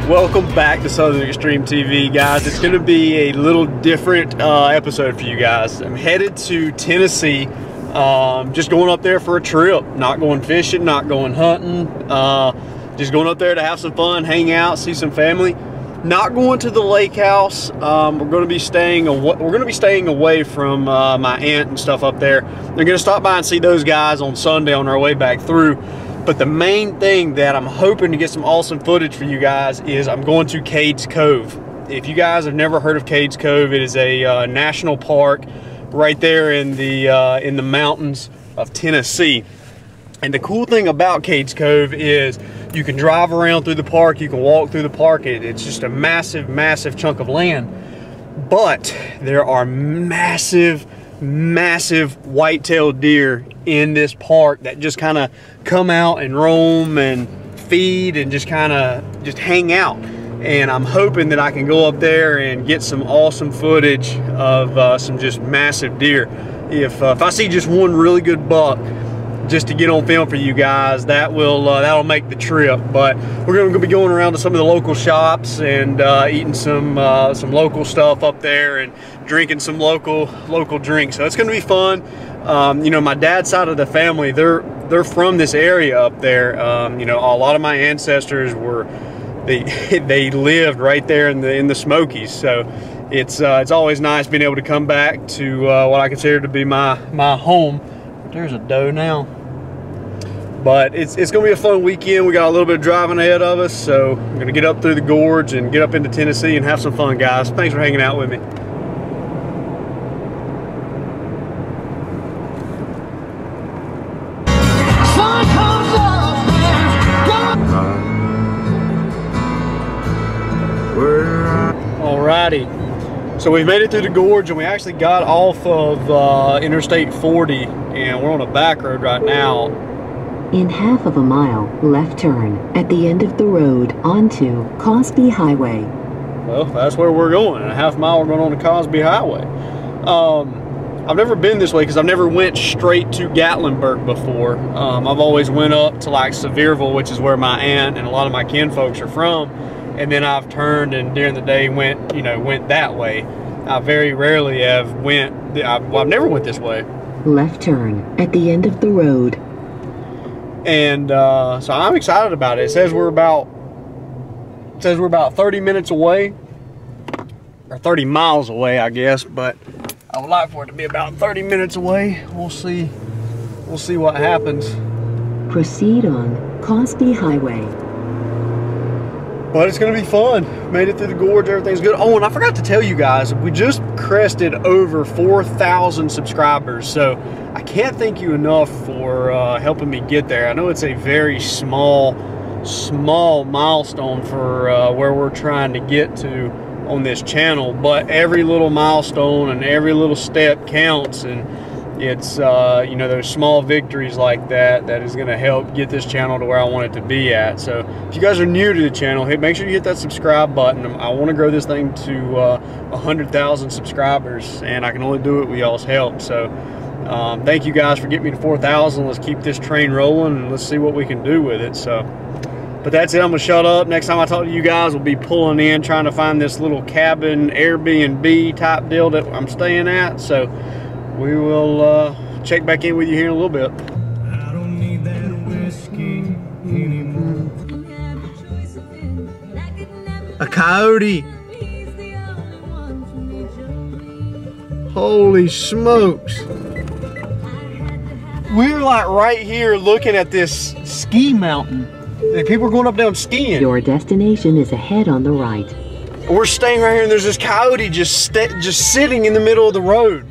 Welcome back to Southern Extreme TV, guys. It's going to be a little different episode for you guys. I'm headed to Tennessee, just going up there for a trip. Not going fishing, not going hunting, just going up there to have some fun, hang out, see some family. Not going to the lake house. We're going to be staying away from my aunt and stuff up there. They're going to stop by and see those guys on Sunday on our way back through. But the main thing that I'm hoping to get some awesome footage for you guys is I'm going to Cades Cove. If you guys have never heard of Cades Cove, it is a national park right there in the mountains of Tennessee. And the cool thing about Cades Cove is you can drive around through the park, you can walk through the park. It's just a massive, massive chunk of land. But there are massive white-tailed deer in this park that just kind of come out and roam and feed and just kind of hang out. And I'm hoping that I can go up there and get some awesome footage of some just massive deer. If I see just one really good buck, just to get on film for you guys, that'll make the trip. But we're going to be going around to some of the local shops and eating some local stuff up there and drinking some local drinks. So it's going to be fun. You know, my dad's side of the family, they're from this area up there. You know, a lot of my ancestors they lived right there in the Smokies. So it's always nice being able to come back to what I consider to be my home. There's a doe now. But it's going to be a fun weekend. We got a little bit of driving ahead of us, so I'm going to get up through the gorge and get up into Tennessee and have some fun, guys. Thanks for hanging out with me. Alrighty, so we've made it through the gorge and we actually got off of Interstate 40 and we're on a back road right now. In half of a mile, left turn at the end of the road onto Cosby Highway. Well, that's where we're going. In a half mile, we're going on the Cosby Highway. I've never been this way because I've never went straight to Gatlinburg before. I've always went up to like Sevierville, which is where my aunt and a lot of my kin folks are from. And then I've turned and during the day went that way. I very rarely have I've never went this way. Left turn at the end of the road. And so I'm excited about it. It says we're about 30 minutes away, or 30 miles away, I guess. But I would like for it to be about 30 minutes away. We'll see what happens. Proceed on Cosby Highway. But it's gonna be fun. Made it through the gorge, everything's good. Oh, and I forgot to tell you guys, we just crested over 4,000 subscribers. So I can't thank you enough for helping me get there. I know it's a very small milestone for where we're trying to get to on this channel, but every little milestone and every little step counts, and it's you know, those small victories like that is going to help get this channel to where I want it to be at. So if you guys are new to the channel, make sure you hit that subscribe button. I want to grow this thing to 100,000 subscribers, and I can only do it with y'all's help. So thank you guys for getting me to 4,000. Let's keep this train rolling and let's see what we can do with it. So, but that's it. I'm gonna shut up. Next time I talk to you guys, we'll be pulling in, trying to find this little cabin Airbnb type deal that I'm staying at. So we will check back in with you here in a little bit. I don't need that whiskey anymore. A coyote. Holy smokes. We're like right here looking at this ski mountain. And people are going up down skiing. Your destination is ahead on the right. We're staying right here and there's this coyote just sitting in the middle of the road.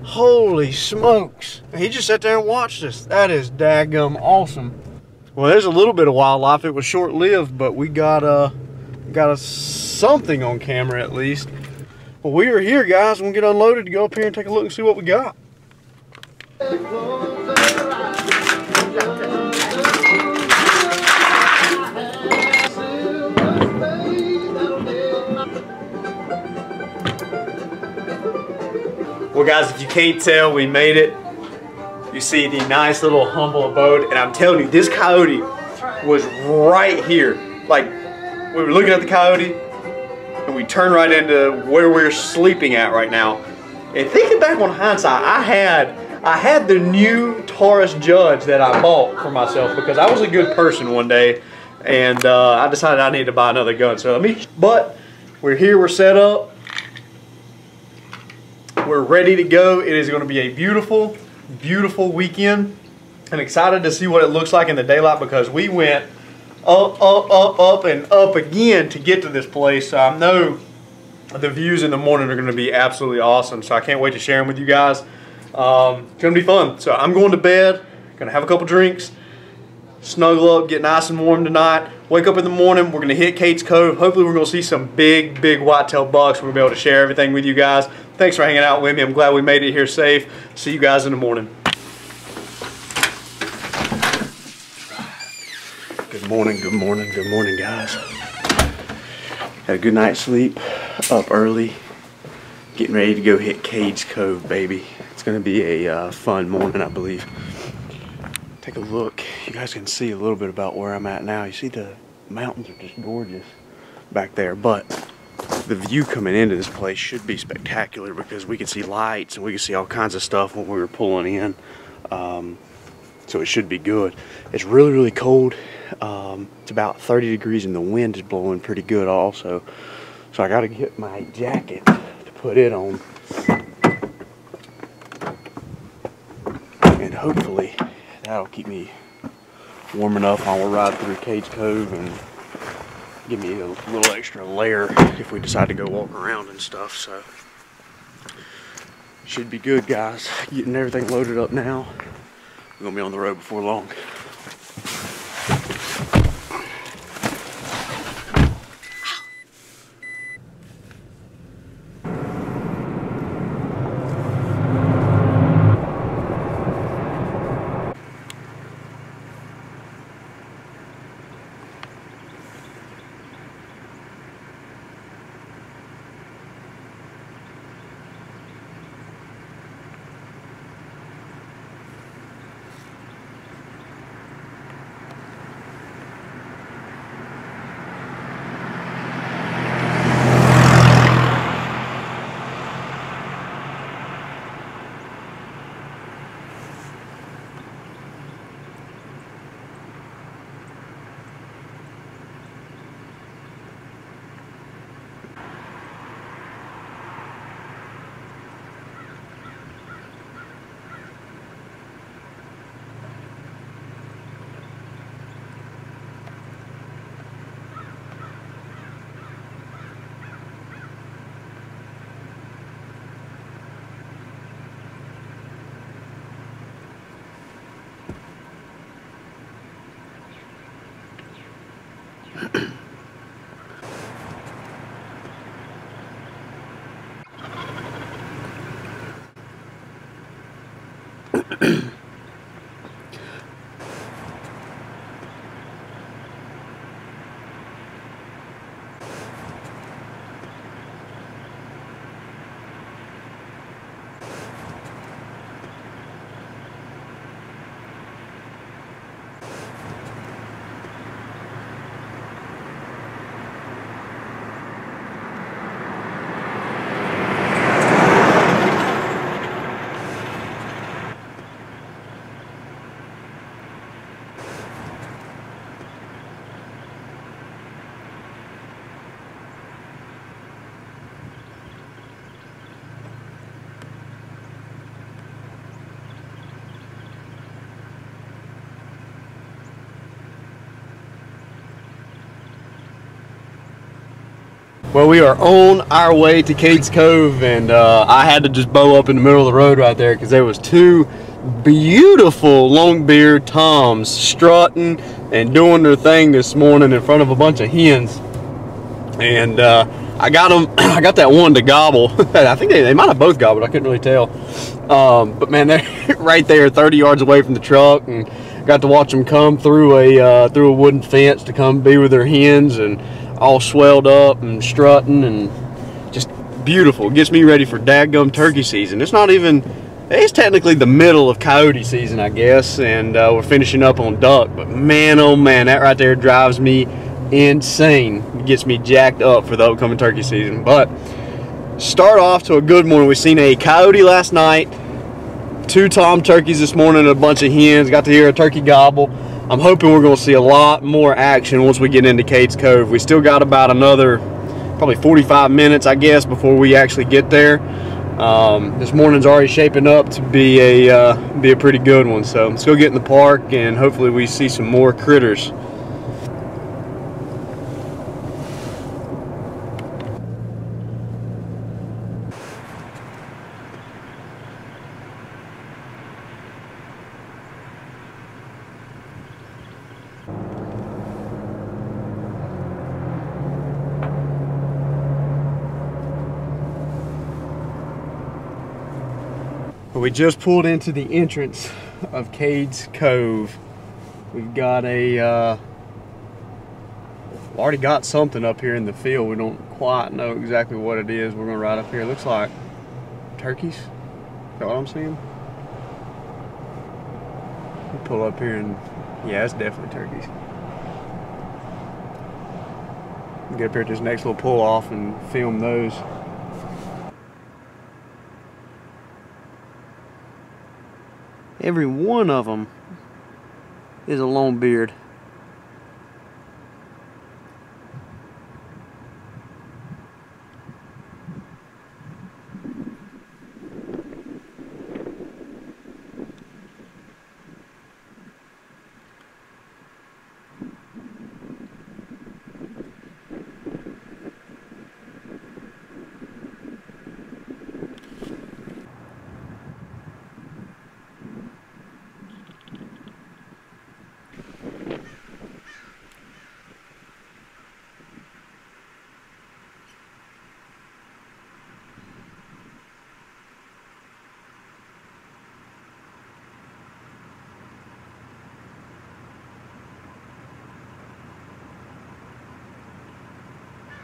Holy smokes. He just sat there and watched us. That is daggum awesome. Well, there's a little bit of wildlife. It was short-lived, but we got something on camera at least. Well, we are here, guys. We'll get unloaded to go up here and take a look and see what we got. Well, guys, if you can't tell, we made it. You see the nice little humble abode, and I'm telling you, this coyote was right here, like we were looking at the Coyote, and we turned right into where we're sleeping at right now. And thinking back on hindsight, I had the new Taurus Judge that I bought for myself because I was a good person one day, and I decided I needed to buy another gun. So but we're here, we're set up, we're ready to go. It is going to be a beautiful, beautiful weekend. I'm excited to see what it looks like in the daylight because we went up and up again to get to this place. So I know the views in the morning are going to be absolutely awesome. So I can't wait to share them with you guys. It's going to be fun. So I'm going to bed, going to have a couple drinks, snuggle up, get nice and warm tonight. Wake up in the morning, we're going to hit Cades Cove. Hopefully we're going to see some big, big whitetail bucks. We're going to be able to share everything with you guys. Thanks for hanging out with me. I'm glad we made it here safe. See you guys in the morning. Good morning, good morning, good morning, guys. Had a good night's sleep, up early, getting ready to go hit Cades Cove, baby. It's going to be a fun morning, I believe. Take a look. You guys can see a little bit about where I'm at now. You see the mountains are just gorgeous back there, but the view coming into this place should be spectacular because we can see lights and we can see all kinds of stuff when we were pulling in. So it should be good. It's really, really cold. It's about 30 degrees and the wind is blowing pretty good also. So I got to get my jacket to put it on. And hopefully that'll keep me warm enough while we'll ride through Cades Cove and give me a little extra layer if we decide to go walk around and stuff. So should be good, guys. Getting everything loaded up now. We're gonna be on the road before long. Well, we are on our way to Cades Cove, and I had to just bow up in the middle of the road right there because there was two beautiful long-beard toms strutting and doing their thing this morning in front of a bunch of hens. And I got them. I got that one to gobble. I think they might have both gobbled. I couldn't really tell. But man, they're right there, 30 yards away from the truck, and got to watch them come through a wooden fence to come be with their hens, and all swelled up and strutting and just beautiful. It gets me ready for dadgum turkey season. It's not even. It's technically the middle of coyote season, I guess, and we're finishing up on duck. But man, oh man, that right there drives me insane. It gets me jacked up for the upcoming turkey season. But start off to a good morning. We seen a coyote last night, 2 tom turkeys this morning, and a bunch of hens. Got to hear a turkey gobble. I'm hoping we're going to see a lot more action once we get into Cades Cove. We still got about another probably 45 minutes, I guess, before we actually get there. This morning's already shaping up to be a pretty good one. So let's go get in the park and hopefully we see some more critters. We just pulled into the entrance of Cades Cove. We've got already got something up here in the field. We don't quite know exactly what it is. We're gonna ride up here. It looks like turkeys. Is that what I'm seeing? We pull up here and yeah, it's definitely turkeys. Get up here at this next little pull off and film those. Every one of them is a long beard.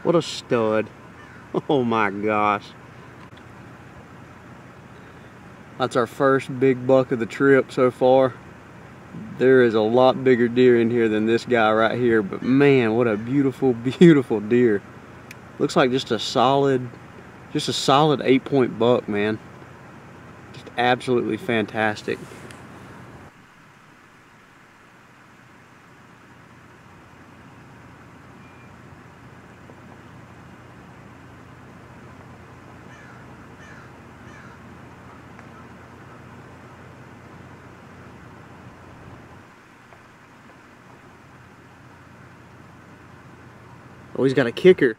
What a stud. Oh my gosh. That's our first big buck of the trip so far. There is a lot bigger deer in here than this guy right here, but man, what a beautiful, beautiful deer. Looks like just a solid 8-point buck, man. Just absolutely fantastic. Oh, he's got a kicker.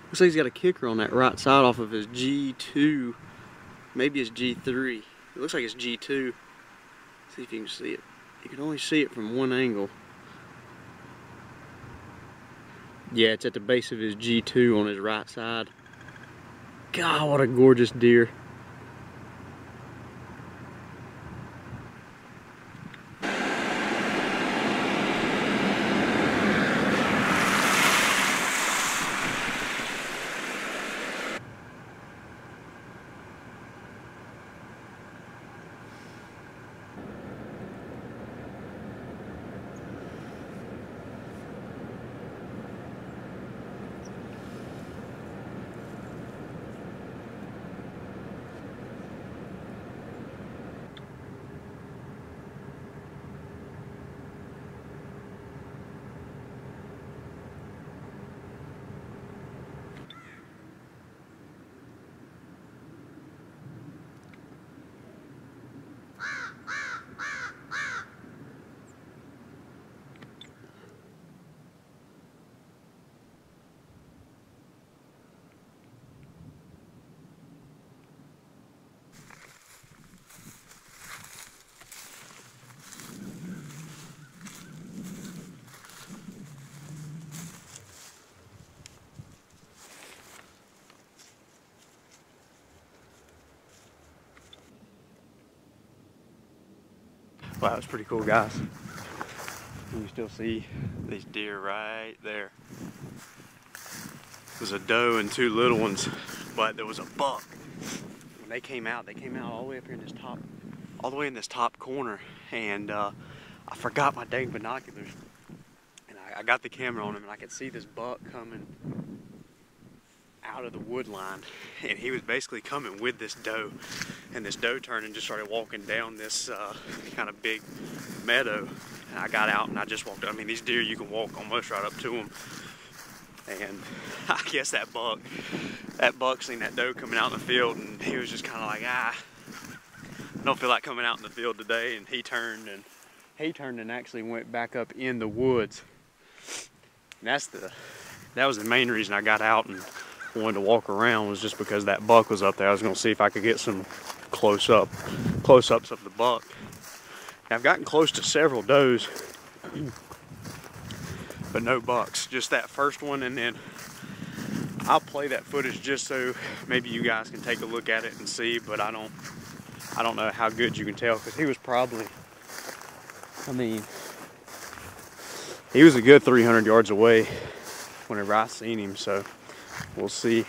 Looks like he's got a kicker on that right side off of his G2. Maybe it's G3. It looks like it's G2. See if you can see it. You can only see it from one angle. Yeah, it's at the base of his G2 on his right side. God, what a gorgeous deer. Wow, that's pretty cool, guys. You can still see these deer right there. There's a doe and 2 little ones, but there was a buck. When they came out all the way up here in this top, all the way in this top corner, and I forgot my dang binoculars, and I got the camera on him and I could see this buck coming out of the wood line, and he was basically coming with this doe, and this doe turned and just started walking down this kind of big meadow, and I got out and I just walked up. I mean, these deer, you can walk almost right up to them, and I guess that buck seen that doe coming out in the field, and he was just kind of like, I don't feel like coming out in the field today, and he turned and actually went back up in the woods. And that was the main reason I got out and wanted to walk around, was just because that buck was up there. I was going to see if I could get some close-ups of the buck. Now, I've gotten close to several does, but no bucks. Just that first one, and then I'll play that footage just so maybe you guys can take a look at it and see. But I don't know how good you can tell, because he was probably, I mean, he was a good 300 yards away whenever I seen him, so we'll see.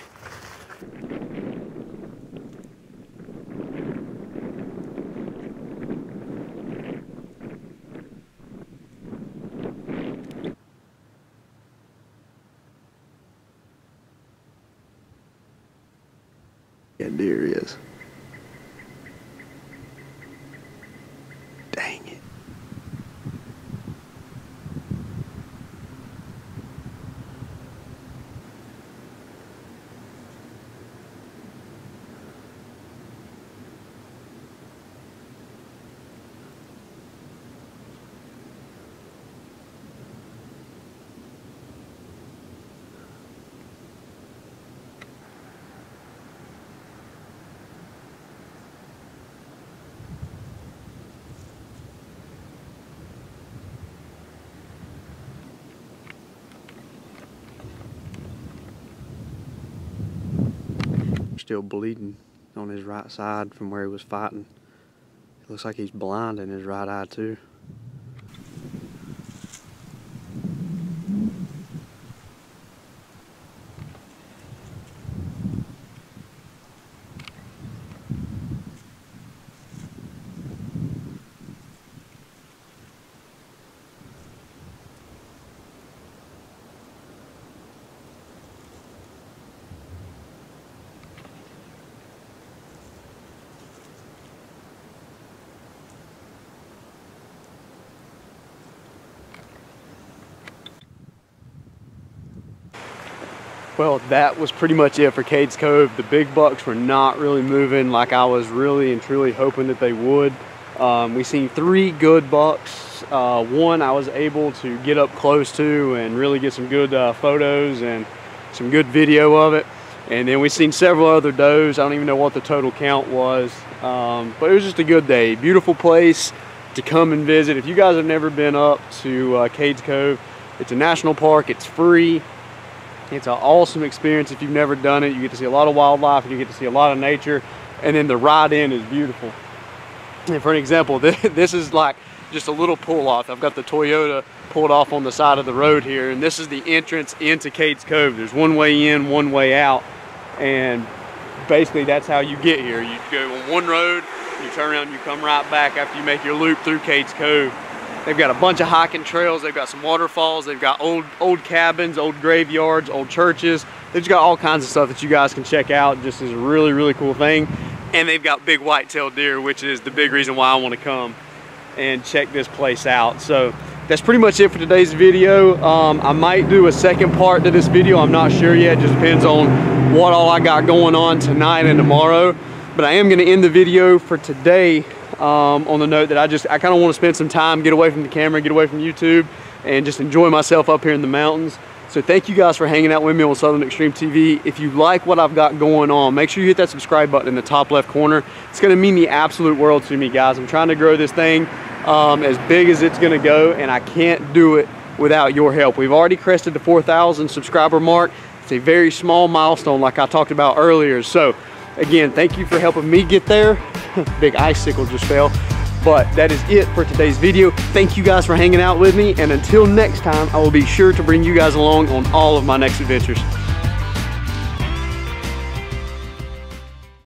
Yeah, deer is. Dang it. Still bleeding on his right side from where he was fighting. It looks like he's blind in his right eye too. Well, that was pretty much it for Cades Cove. The big bucks were not really moving like I was really and truly hoping that they would. We seen 3 good bucks. One I was able to get up close to and really get some good photos and some good video of it. And then we seen several other does. I don't even know what the total count was, but it was just a good day. Beautiful place to come and visit. If you guys have never been up to Cades Cove, it's a national park. It's free. It's an awesome experience if you've never done it. You get to see a lot of wildlife, and you get to see a lot of nature, and then the ride in is beautiful. And for an example, this is like just a little pull off. I've got the Toyota pulled off on the side of the road here, and this is the entrance into Cades Cove. There's one way in, one way out, and basically that's how you get here. You go on one road, you turn around, you come right back after you make your loop through Cades Cove. They've got a bunch of hiking trails. They've got some waterfalls. They've got old cabins, old graveyards, old churches. They've just got all kinds of stuff that you guys can check out. Just is a really, really cool thing. And they've got big white-tailed deer, which is the big reason why I want to come and check this place out. So that's pretty much it for today's video. I might do a second part to this video. I'm not sure yet. It just depends on what all I got going on tonight and tomorrow. But I am going to end the video for today on the note that I kind of want to spend some time, get away from the camera, get away from YouTube, and just enjoy myself up here in the mountains. So thank you guys for hanging out with me on Southern Extreme TV. If you like what I've got going on, make sure you hit that subscribe button in the top left corner. It's going to mean the absolute world to me, guys. I'm trying to grow this thing as big as it's going to go, and I can't do it without your help. We've already crested the 4,000 subscriber mark. It's a very small milestone like I talked about earlier. So again, thank you for helping me get there. Big icicle just fell. But that is it for today's video. Thank you guys for hanging out with me. And until next time, I will be sure to bring you guys along on all of my next adventures.